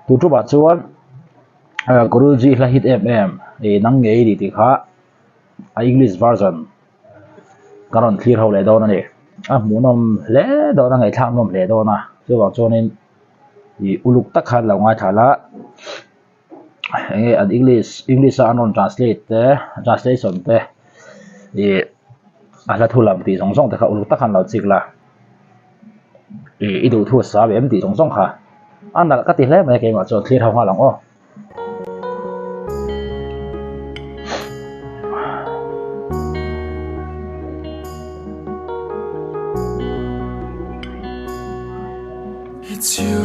tu chu ba chuan Guruji la hit nang ngei di ti kha English version karon clear ho le do na ni munom le do na ngai thang nom le do na chu ba chuanin I uluk tak khan lo ngai thala an English anon translation te ala thulam ti song song te kha uluk tak khan lo chik la I du thu sa bem ti song song kha anal ka ti hle mai ke ma chu clear ho nga lang o It's you,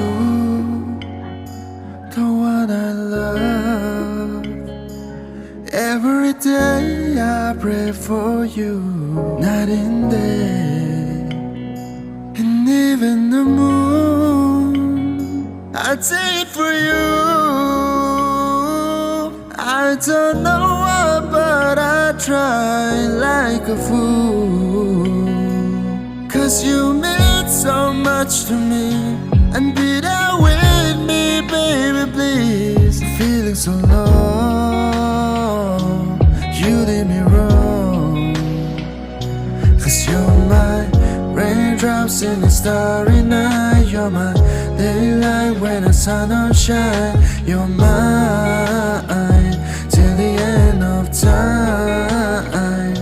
the one I love. Every day I pray for you, night and day. And even the moon, I take for you. I don't know why, but I try like a fool. 'Cause you mean so much to me. And be there with me, baby, please. Feeling so low, you did me wrong. 'Cause you're my raindrops in the starry night. You're my daylight when the sun don't shine. You're mine till the end of time.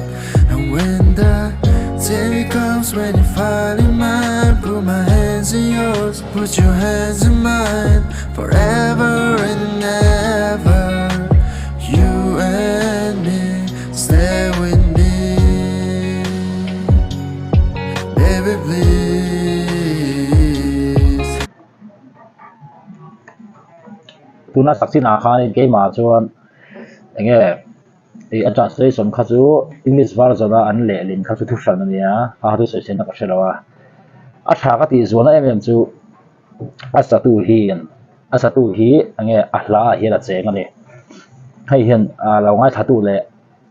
And when the day comes, when you finally mine, put my hands in yours, put your hands in mine, forever and ever. You and me, stay with me, baby, please. tuna saksi na khan ke ma chuan enge translation kha chu English version an le lin kha chu thu hran ania a tu se sen ka shelawa a tha ka ti zona chu asatu hi ange ahla hi la cheng ani hei hian lo ngai thatu le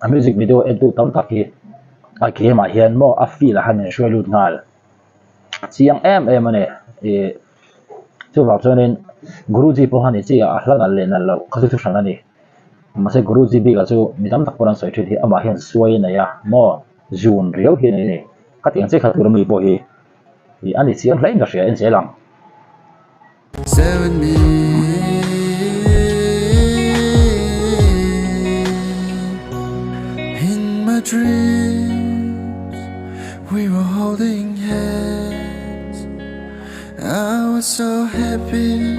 a music video tu tam tak hi a ke ma hian mo a feel han shoi lut ngal chiang ani chu wa chuanin Guruji po hani chi ahla ngal le nal lo kha thu hran ani mase Guruji bi ga chu midam tak poran soi thit hi ama hian suai na ya mo jun riau hi ni ka tiang che kha tur mi po hi ani chiang hlain ka ria en chelang Stay with me, in my dreams we were holding hands. I was so happy,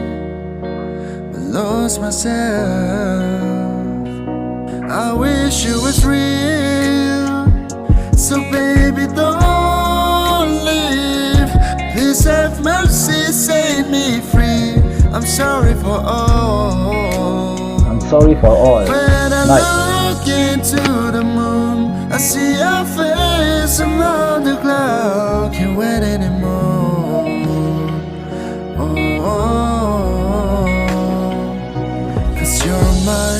but lost myself. I wish it was real, so baby don't leave. Please have mercy, set me free. I'm sorry for all. When I look into the moon, I see your face around the cloud. Can't wait anymore. Oh, 'cause you're my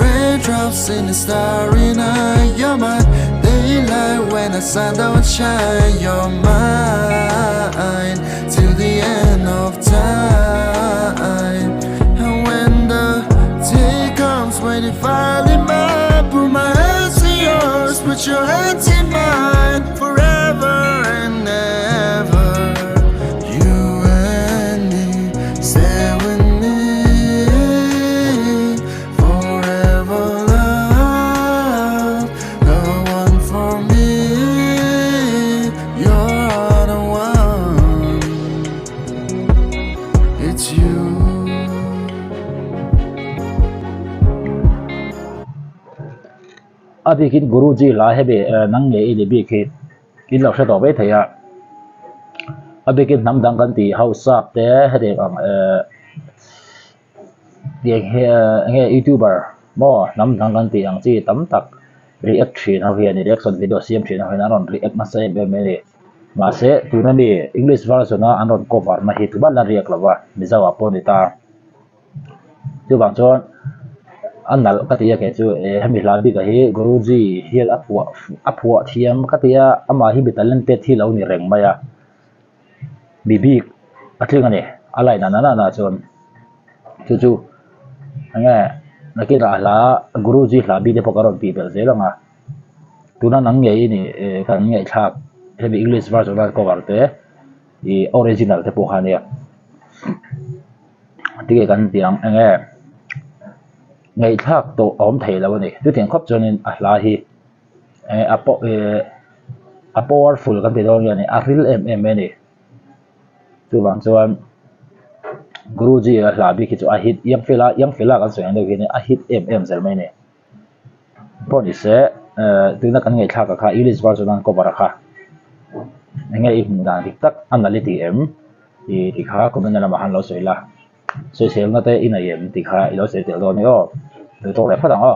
raindrops in the starry night. You're my daylight when the sun don't shine. You're mine till the end of time. And when the day comes, when you finally mine, put my hands in yours, put your hands in mine, forever and ever. You and me, stay with me, forever love, the one for me. You're the one, it's you. abikin Guruji la hebe nang ngei ni bi ki kin lo hre to be thaya abikin nam dang kan ti hausa te hede ang nge YouTuber mo nam dang kan ti ang chi tam tak react thin ho hian reaction video siam thin ho na ron react na se be me ni ma se tu na ni English version na an ron cover na hi tu ban la react lawa mi zawa po ni ta tu bang chon anal katia ke chu hemi hlabi ka hi Guruji hial apua thiam katia ama hi talented hi lo ni reng maya bibi atling ani alai na chon chu ange nakira la guruji la bi de pokaron people zelanga tuna nang ngei ni kan ngei thak heavy English version la cover te I original te pokhania tige kan tiang ange ngei thak to om thei law ni tu tiang khop chonin a hla hi a powerful kan ti dong yani a real ni tu bang chuan guruji a hla bi ki chu a hit yang fela kan soang de ni a hit zel mai ni poni se tuna kan ngei thak kha English version an cover kha ngei hmu dan dik tak analytic I kha comment na mahan lo soila so sel na te ina yem ti kha ilo se tel do ni o to le pha dang o